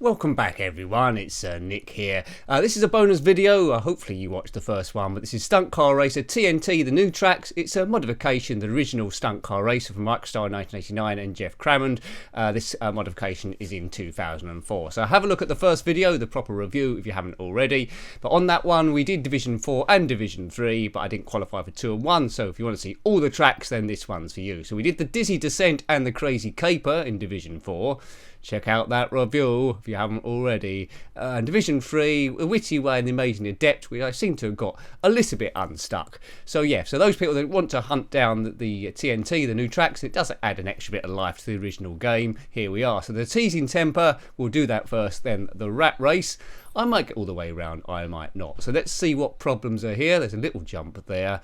Welcome back everyone, it's Nick here. This is a bonus video, hopefully you watched the first one, but this is Stunt Car Racer TNT, the new tracks. It's a modification, the original Stunt Car Racer from Microstyle 1989 and Jeff Crammond. This modification is in 2004. So have a look at the first video, the proper review if you haven't already. But on that one we did Division 4 and Division 3, but I didn't qualify for 2 and 1, so if you want to see all the tracks then this one's for you. So we did the Dizzy Descent and the Crazy Caper in Division 4. Check out that review if you haven't already. Division 3, a witty way and the amazing adept, which I seem to have got a little bit unstuck. So yeah, so those people that want to hunt down the TNT, the new tracks, it does add an extra bit of life to the original game. Here we are. So the Teasing Temper, we'll do that first, then the Rat Race. I might get all the way around, I might not. So let's see what problems are here. There's a little jump there.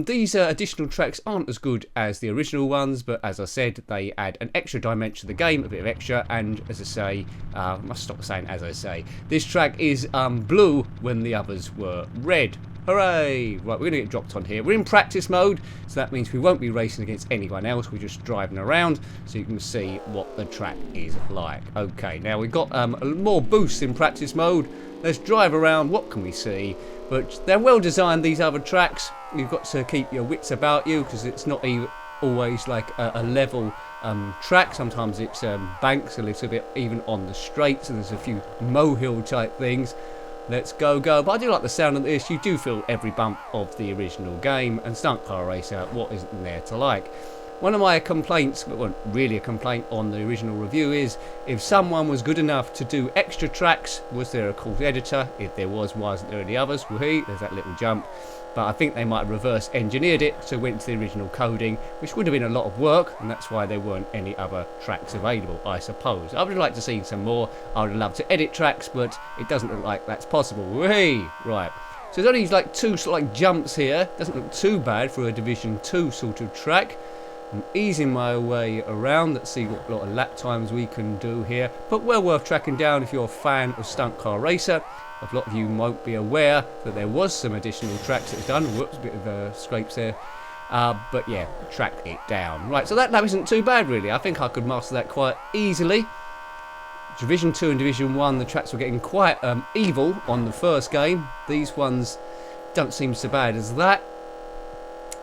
These additional tracks aren't as good as the original ones, but as I said, they add an extra dimension to the game, a bit of extra, and as I say, I must stop saying as I say, this track is blue when the others were red. Hooray! Right, we're going to get dropped on here. We're in practice mode, so that means we won't be racing against anyone else, we're just driving around, so you can see what the track is like. Okay, now we've got more boosts in practice mode. Let's drive around, what can we see? But they're well designed, these other tracks. You've got to keep your wits about you because it's not always like a level track. Sometimes it's banks a little bit, even on the straights, and there's a few molehill type things. Let's go. But I do like the sound of this. You do feel every bump of the original game, and Stunt Car Racer, what isn't there to like? One of my complaints, but well, really a complaint on the original review, is if someone was good enough to do extra tracks, was there a cool editor? If there was, why isn't there any others? Woohoo, there's that little jump. But I think they might have reverse engineered it, so went to the original coding, which would have been a lot of work, and that's why there weren't any other tracks available, I suppose. I would like to see some more. I would love to edit tracks, but it doesn't look like that's possible. Woohoo! Right. So there's only like two sort of like jumps here. Doesn't look too bad for a Division 2 sort of track. I'm easing my way around. Let's see what lot of lap times we can do here. But well worth tracking down if you're a fan of Stunt Car Racer. A lot of you won't be aware that there was some additional tracks that was done. Whoops, a bit of scrapes there. But yeah, track it down. Right, so that lap isn't too bad really. I think I could master that quite easily. Division 2 and Division 1, the tracks were getting quite evil on the first game. These ones don't seem so bad as that.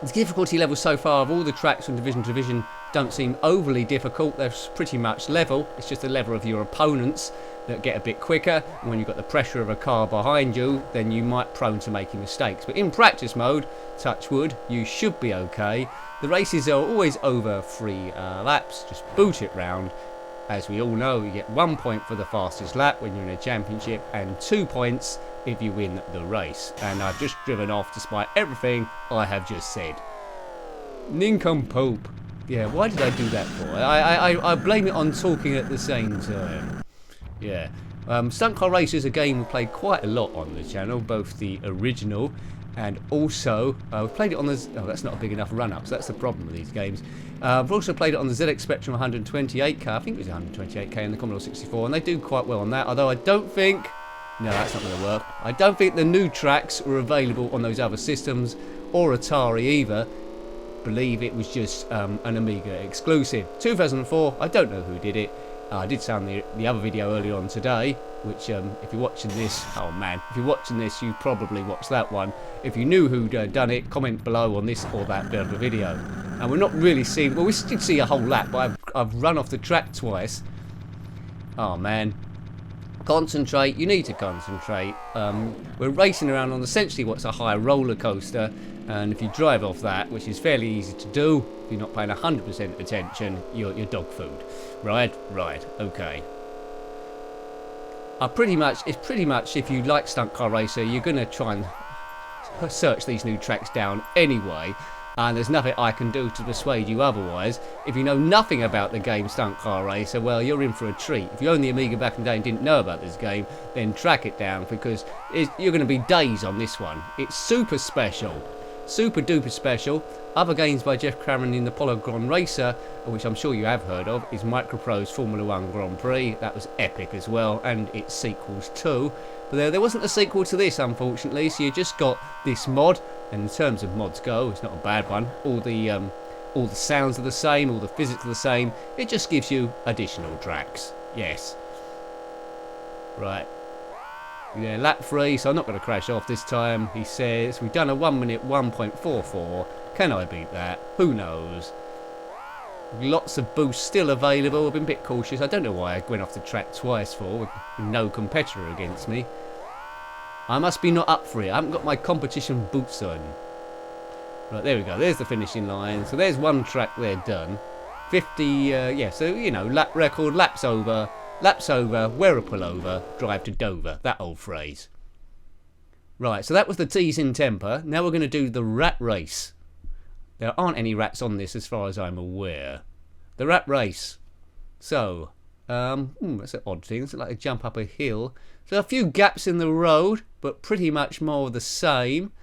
The difficulty levels so far of all the tracks from Division to Division don't seem overly difficult. They're pretty much level. It's just the level of your opponents that get a bit quicker. And when you've got the pressure of a car behind you, then you might be prone to making mistakes. But in practice mode, touch wood, you should be okay. The races are always over 3 laps. Just boot it round. As we all know, you get 1 point for the fastest lap when you're in a championship, and 2 points if you win the race. And I've just driven off despite everything I have just said. Nincompoop. Yeah, why did I do that for? I blame it on talking at the same time. Yeah. Stunt Car Racer is a game we played quite a lot on the channel, both the original and also we've played it on the... Oh, that's not a big enough run-up, so that's the problem with these games. I've also played it on the ZX Spectrum 128K, I think it was 128K in the Commodore 64, and they do quite well on that, although I don't think... No, that's not going to work. I don't think the new tracks were available on those other systems, or Atari either. Believe it was just an Amiga exclusive. 2004, I don't know who did it. I did sound the other video earlier on today, which if you're watching this, oh man, if you're watching this, you probably watched that one. If you knew who'd done it, comment below on this or that bit of the video. And we're not really seeing, well, we did see a whole lap, but I've run off the track twice. Oh man. Concentrate, you need to concentrate. We're racing around on essentially what's a high roller coaster, and if you drive off that, which is fairly easy to do, if you're not paying 100% attention, you're dog food. Right, okay. It's pretty much if you like Stunt Car Racer, you're going to try and search these new tracks down anyway. And there's nothing I can do to persuade you otherwise. If you know nothing about the game Stunt Car Racer, well, you're in for a treat. If you owned the Amiga back in the day and didn't know about this game, then track it down, because you're going to be days on this one. It's super special. Super duper special. Other games by Jeff Crammond in the Polygon Racer, which I'm sure you have heard of, is Microprose Formula 1 Grand Prix. That was epic as well, and its sequels too. But there wasn't a sequel to this, unfortunately, so you just got this mod, and in terms of mods go, it's not a bad one. All the sounds are the same, all the physics are the same. It just gives you additional tracks. Yes. Right. Yeah, lap 3, so I'm not going to crash off this time. He says, we've done a 1 minute 1.44. Can I beat that? Who knows? Lots of boosts still available. I've been a bit cautious. I don't know why I went off the track twice for, with no competitor against me. I must be not up for it. I haven't got my competition boots on. Right, there we go. There's the finishing line. So there's one track there done. 50, yeah, so, you know, lap record, laps over, wear a pullover, drive to Dover. That old phrase. Right, so that was the tease in temper. Now we're going to do the rat race. There aren't any rats on this as far as I'm aware. The rat race. So, that's an odd thing. It's like a jump up a hill. So a few gaps in the road, but pretty much more of the same.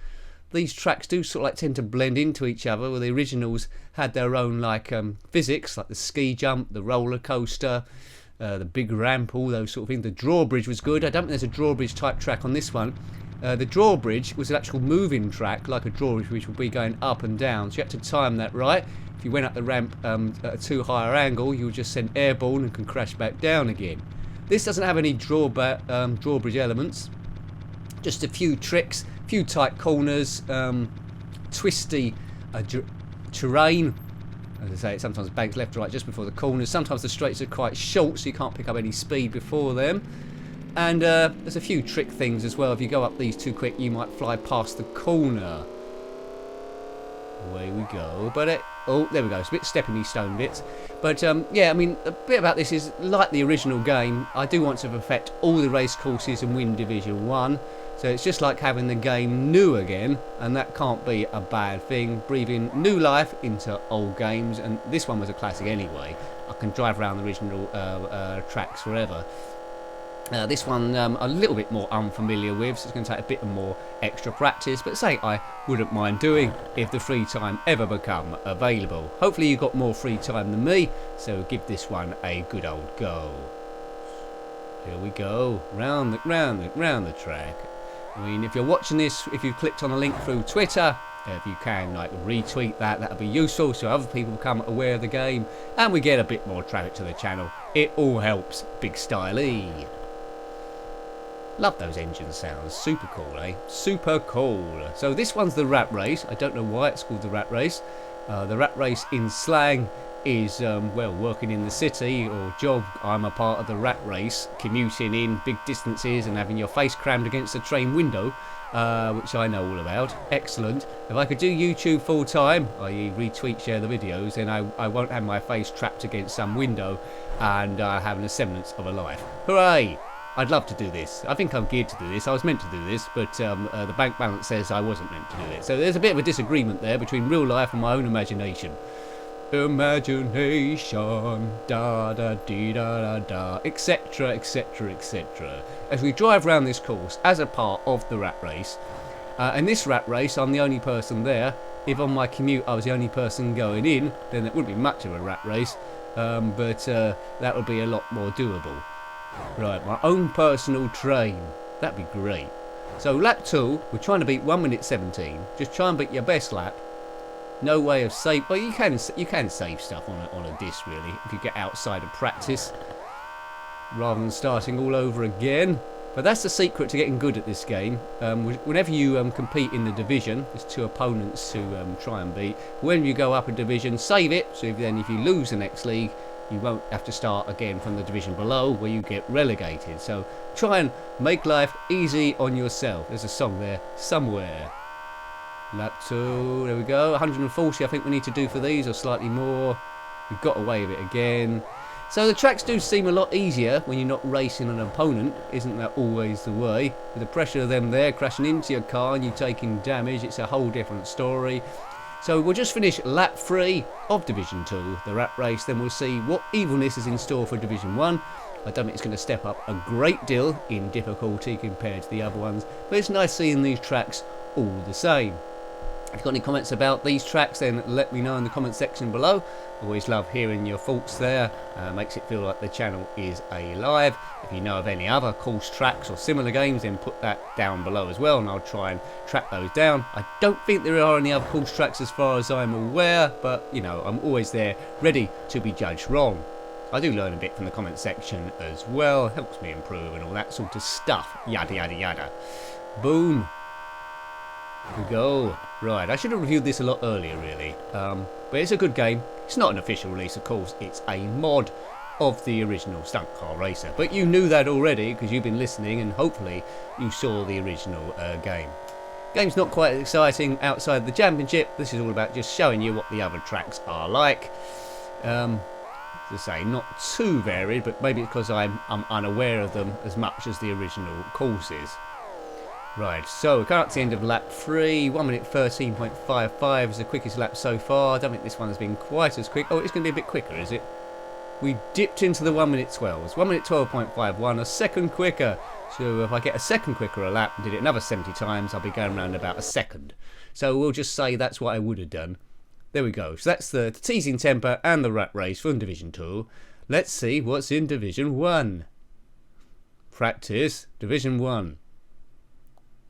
These tracks do sort of like tend to blend into each other, where the originals had their own like physics, like the ski jump, the roller coaster, the big ramp, all those sort of things. The drawbridge was good. I don't think there's a drawbridge type track on this one. The drawbridge was an actual moving track, like a drawbridge, which would be going up and down. So you had to time that right. If you went up the ramp at a too higher angle, you would just send airborne and can crash back down again. This doesn't have any drawbridge elements. Just a few tricks, a few tight corners, twisty terrain. As I say, it sometimes banks left to right just before the corners. Sometimes the straights are quite short, so you can't pick up any speed before them. And there's a few trick things as well. If you go up these too quick, you might fly past the corner. Away we go. But oh, there we go. It's a bit stepping stone bits. But yeah, I mean, a bit about this is like the original game. I do want to perfect all the race courses and win Division 1. So it's just like having the game new again, and that can't be a bad thing. Breathing new life into old games, and this one was a classic anyway. I can drive around the original tracks forever. This one a little bit more unfamiliar with, so it's going to take a bit more extra practice, but say I wouldn't mind doing if the free time ever become available. Hopefully you've got more free time than me, so give this one a good old go. Here we go, round the track. I mean, if you're watching this, if you've clicked on a link through Twitter, if you can like retweet that, that'd be useful so other people become aware of the game and we get a bit more traffic to the channel. It all helps. Big styley. Love those engine sounds. Super cool, eh? Super cool. So this one's the rat race. I don't know why it's called the rat race. The rat race in slang is, well, working in the city or job. I'm a part of the rat race, commuting in big distances and having your face crammed against a train window, which I know all about. Excellent. If I could do YouTube full time, i.e. retweet, share the videos, then I won't have my face trapped against some window and having a semblance of a life. Hooray! I'd love to do this. I think I'm geared to do this. I was meant to do this, but the bank balance says I wasn't meant to do it. So there's a bit of a disagreement there between real life and my own imagination. Imagination, da da dee da da da, etc, etc, etc. As we drive around this course as a part of the rat race, in this rat race I'm the only person there. If on my commute I was the only person going in, then it wouldn't be much of a rat race, but that would be a lot more doable. Right, my own personal train. That'd be great. So lap 2, we're trying to beat 1 minute 17. Just try and beat your best lap. No way of save. Well, you can save stuff on a disc really if you get outside of practice, rather than starting all over again. But that's the secret to getting good at this game. Whenever you compete in the division, there's 2 opponents to try and beat. When you go up a division, save it. So if you lose the next league, you won't have to start again from the division below where you get relegated. So try and make life easy on yourself. There's a song there somewhere. Lap 2, there we go. 140 I think we need to do for these, or slightly more. We've got away with it again. So the tracks do seem a lot easier when you're not racing an opponent. Isn't that always the way? With the pressure of them there crashing into your car and you taking damage, it's a whole different story. So we'll just finish lap 3 of Division 2, the rat race, then we'll see what evilness is in store for Division 1. I don't think it's going to step up a great deal in difficulty compared to the other ones, but it's nice seeing these tracks all the same. If you've got any comments about these tracks, then let me know in the comment section below. Always love hearing your thoughts there. Makes it feel like the channel is alive. If you know of any other course tracks or similar games, then put that down below as well, and I'll try and track those down. I don't think there are any other course tracks as far as I'm aware, but you know, I'm always there ready to be judged wrong. I do learn a bit from the comment section as well. Helps me improve and all that sort of stuff. Yada, yada, yada. Boom. Here we go. Right, I should have reviewed this a lot earlier, really. But it's a good game. It's not an official release, of course. It's a mod of the original Stunt Car Racer. But you knew that already because you've been listening and hopefully you saw the original game. Game's not quite as exciting outside the championship. This is all about just showing you what the other tracks are like. As I say, not too varied, but maybe because I'm unaware of them as much as the original courses. Right, so we're coming up to the end of lap 3. 1 minute 13.55 is the quickest lap so far. I don't think this one has been quite as quick. Oh, it's going to be a bit quicker, is it? We dipped into the 1 minute 12s. 1 minute 12.51, a second quicker. So if I get a second quicker a lap and did it another 70 times, I'll be going around about a second. So we'll just say that's what I would have done. There we go. So that's the teasing temper and the rat race from Division 2. Let's see what's in Division 1. Practice, Division 1.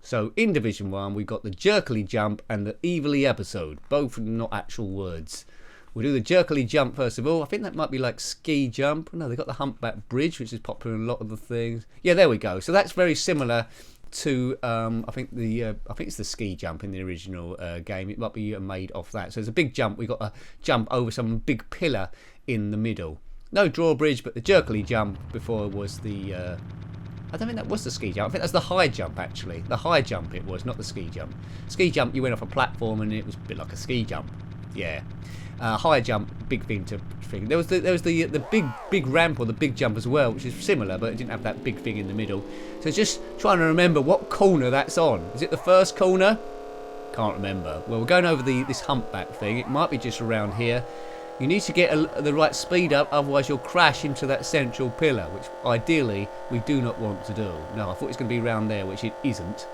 So in Division 1 we've got the jerkily jump and the evilly episode. Both not actual words. We'll do the jerkily jump first of all. I think that might be like ski jump. No, they've got the humpback bridge, which is popular in a lot of the things. Yeah, there we go. So that's very similar to I think it's the ski jump in the original game. It might be made off that. So there's a big jump. We've got a jump over some big pillar in the middle. No drawbridge, but the jerkily jump before was the I don't think that was the ski jump. I think that's the high jump, actually. The high jump it was, not the ski jump. Ski jump, you went off a platform and it was a bit like a ski jump. Yeah. High jump, big thing to thing. There was the big ramp or the big jump as well, which is similar, but it didn't have that big thing in the middle. So just trying to remember what corner that's on. Is it the first corner? Can't remember. Well, we're going over this humpback thing. It might be just around here. You need to get the right speed up, otherwise you'll crash into that central pillar, which ideally we do not want to do. No, I thought it was going to be around there, which it isn't.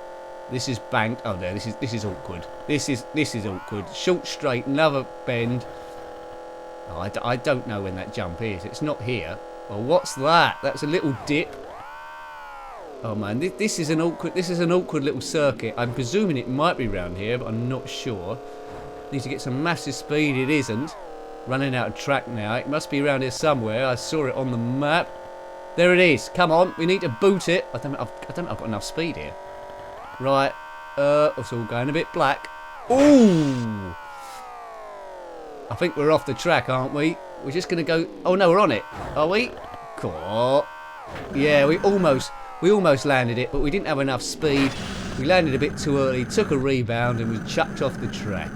This is banked. Oh, there. This is awkward. This is awkward. Short straight, another bend. Oh, I don't know when that jump is. It's not here. Well, what's that? That's a little dip. Oh man, this is an awkward. This is an awkward little circuit. I'm presuming it might be around here, but I'm not sure. Need to get some massive speed. It isn't. Running out of track now. It must be around here somewhere. I saw it on the map. There it is. Come on, we need to boot it. I don't know if I've got enough speed here. Right. It's all going a bit black. Ooh. I think we're off the track, aren't we? We're just gonna go. Oh no, we're on it. Are we? Cool. Yeah, we almost landed it, but we didn't have enough speed. We landed a bit too early, took a rebound, and was chucked off the track.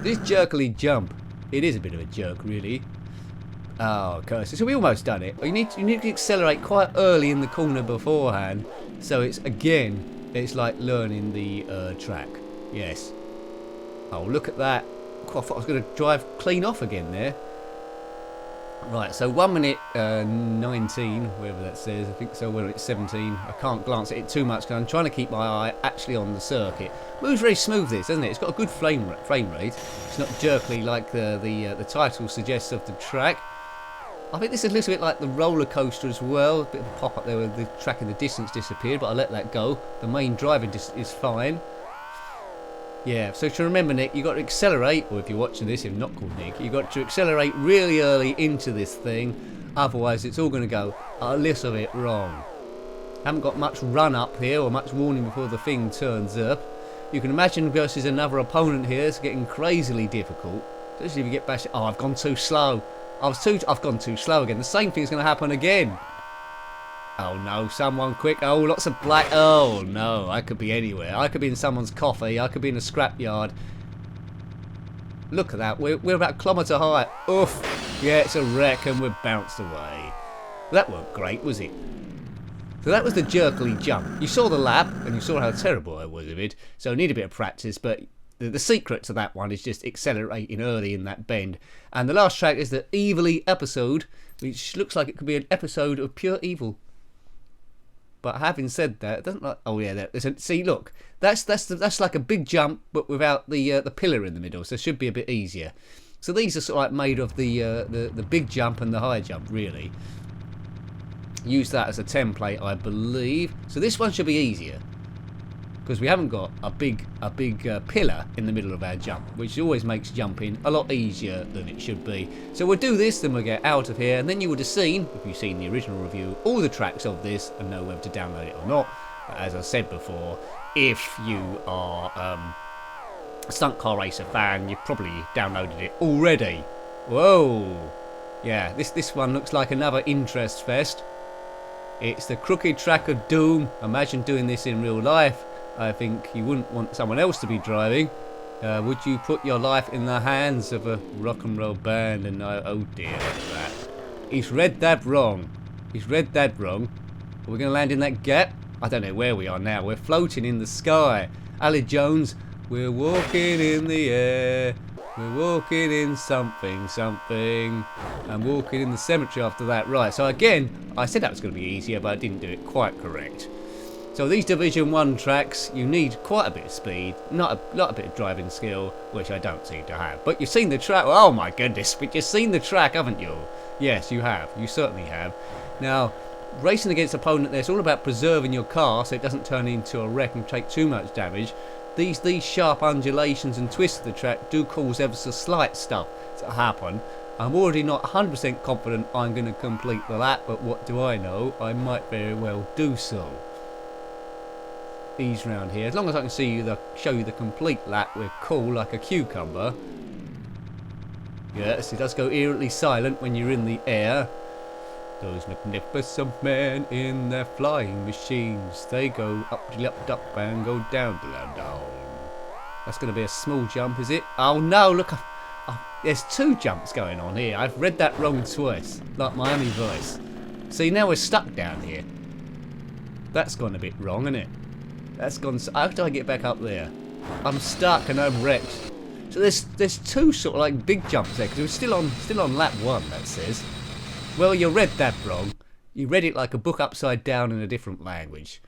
This jerkily jump. It is a bit of a jerk, really. Oh, curses. So we almost done it. You need to accelerate quite early in the corner beforehand. So it's like learning the track. Yes. Oh, look at that. I thought I was going to drive clean off again there. Right, so 1 minute 19, whatever that says. I think so. Well, it's 17. I can't glance at it too much because I'm trying to keep my eye actually on the circuit. Moves very smooth, this, doesn't it? It's got a good frame rate. It's not jerkily like the title suggests of the track. I think this is a little bit like the roller coaster as well. A bit of a pop up there where the track in the distance disappeared, but I'll let that go. The main driving is fine. Yeah, so to remember, Nick, you've got to accelerate, or if you're watching this, if not called Nick, you've got to accelerate really early into this thing, otherwise it's all going to go a little bit wrong. Haven't got much run up here, or much warning before the thing turns up. You can imagine versus another opponent here, it's getting crazily difficult. Especially if you get bashed. Oh, I've gone too slow. I've gone too slow again. The same thing's going to happen again. Oh no, someone quick. Oh, lots of black. Oh no, I could be anywhere. I could be in someone's coffee. I could be in a scrapyard. Look at that. We're about a kilometre high. Oof. Yeah, it's a wreck and we're bounced away. That weren't great, was it? So that was the jerkily jump. You saw the lap and you saw how terrible I was of it. So I need a bit of practice, but the secret to that one is just accelerating early in that bend. And the last track is the evilly episode, which looks like it could be an episode of pure evil. But having said that, it doesn't like. Oh yeah, see, look, that's like a big jump, but without the pillar in the middle, so it should be a bit easier. So these are sort of like made of the big jump and the high jump, really. Use that as a template, I believe. So this one should be easier. because we haven't got a big pillar in the middle of our jump, which always makes jumping a lot easier than it should be. So we'll do this, then we'll get out of here, and then you would have seen, if you've seen the original review, all the tracks of this and know whether to download it or not. But as I said before, if you are a Stunt Car Racer fan, you've probably downloaded it already. Whoa! Yeah, this one looks like another interest fest. It's the crooked track of doom. Imagine doing this in real life. I think you wouldn't want someone else to be driving. Would you put your life in the hands of a rock and roll band? And oh dear, look at that. He's read that wrong. He's read that wrong. Are we going to land in that gap? I don't know where we are now. We're floating in the sky. Ali Jones, we're walking in the air. We're walking in something, something. I'm walking in the cemetery after that. Right, so again, I said that was going to be easier, but I didn't do it quite correct. So these Division 1 tracks, you need quite a bit of speed, not a bit of driving skill, which I don't seem to have. But you've seen the track. Oh my goodness, but you've seen the track, haven't you? Yes, you have. You certainly have. Now, racing against an opponent there, it's all about preserving your car so it doesn't turn into a wreck and take too much damage. These sharp undulations and twists of the track do cause ever so slight stuff to happen. I'm already not 100% confident I'm going to complete the lap, but what do I know? I might very well do so. Ease round here. As long as I can show you the complete lap, we're cool like a cucumber. Yes, it does go eerily silent when you're in the air. Those magnificent men in their flying machines, they go up, up, and go down, down. That's going to be a small jump, is it? Oh no, look, there's two jumps going on here. I've read that wrong twice, like Miami Vice. See, now we're stuck down here. That's gone a bit wrong, isn't it? That's gone. How do I get back up there? I'm stuck and I'm wrecked. So there's two sort of like big jumps there because we're still on lap 1. That says. Well, you read that wrong. You read it like a book upside down in a different language.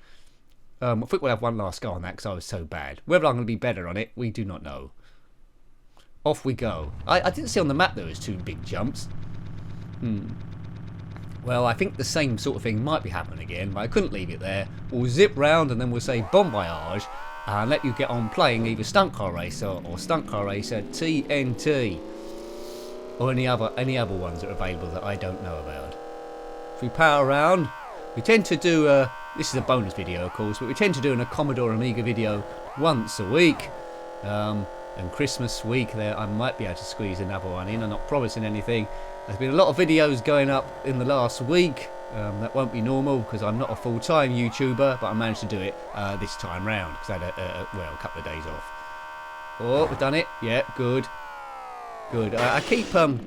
I think we'll have one last go on that because I was so bad. Whether I'm going to be better on it, we do not know. Off we go. I didn't see on the map there was two big jumps. Well, I think the same sort of thing might be happening again, but I couldn't leave it there. We'll zip round and then we'll say bon voyage and let you get on playing either Stunt Car Racer or Stunt Car Racer TNT. Or any other ones that are available that I don't know about. If we power around, we tend to do this is a bonus video of course, but we tend to do a Commodore Amiga video once a week. And Christmas week there I might be able to squeeze another one in. I'm not promising anything. There's been a lot of videos going up in the last week. That won't be normal because I'm not a full-time YouTuber, but I managed to do it this time round because I had a couple of days off. Oh, we've done it. Yeah, good. Good. I keep oh,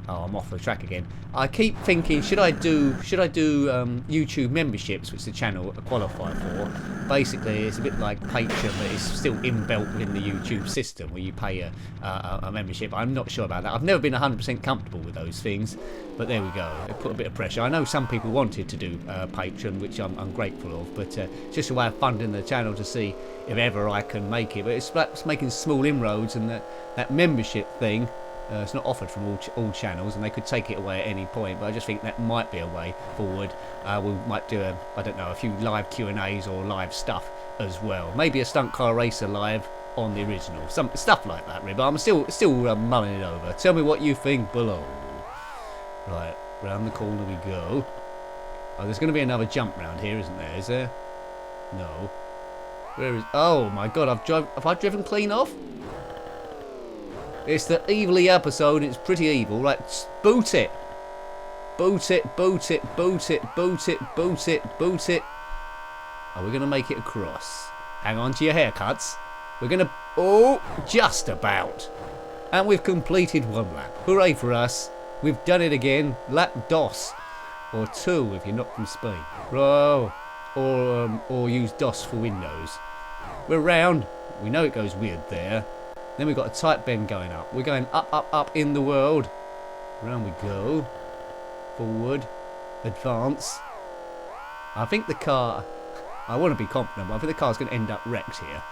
I'm off the track again. I keep thinking, should I do YouTube memberships, which the channel qualify for? Basically, it's a bit like Patreon, but it's still inbuilt within the YouTube system where you pay a membership. I'm not sure about that. I've never been 100% comfortable with those things, but there we go. It put a bit of pressure. I know some people wanted to do Patreon, which I'm grateful of, but it's just a way of funding the channel to see if ever I can make it. But it's making small inroads, and that membership thing. It's not offered from all channels, and they could take it away at any point. But I just think that might be a way forward. We might do a few live Q&As or live stuff as well. Maybe a Stunt Car Racer live on the original, some stuff like that. Really. But I'm still mulling it over. Tell me what you think below. Right, round the corner we go. Oh, there's going to be another jump round here, isn't there? Is there? No. Where is? Oh my God! Have I driven clean off? It's the evilly episode, it's pretty evil. Right, boot it. Boot it, boot it, boot it, boot it, boot it, boot it. Are we going to make it across? Hang on to your haircuts. We're going to... Oh, just about. And we've completed one lap. Hooray for us. We've done it again. Lap DOS. Or 2 if you're not from Spain. Oh, or use DOS for Windows. We're round. We know it goes weird there. Then we've got a tight bend going up. We're going up, up, up in the world. Round we go. Forward. Advance. I think the car... I want to be confident, but I think the car's going to end up wrecked here.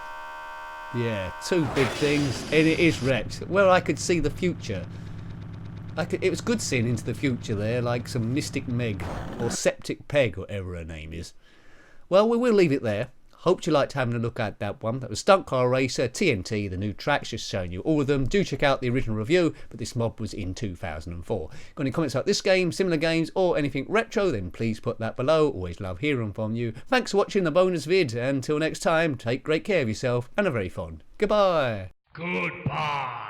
Yeah, two big things, and it is wrecked. Well, I could see the future. It was good seeing into the future there, like some Mystic Meg, or Septic Peg, whatever her name is. Well, we will leave it there. Hope you liked having a look at that one. That was Stunt Car Racer TNT, the new tracks, just showing you all of them. Do check out the original review, but this mod was in 2004. Got any comments about this game, similar games, or anything retro, then please put that below. Always love hearing from you. Thanks for watching the bonus vid. Until next time, take great care of yourself and a very fond goodbye. Goodbye.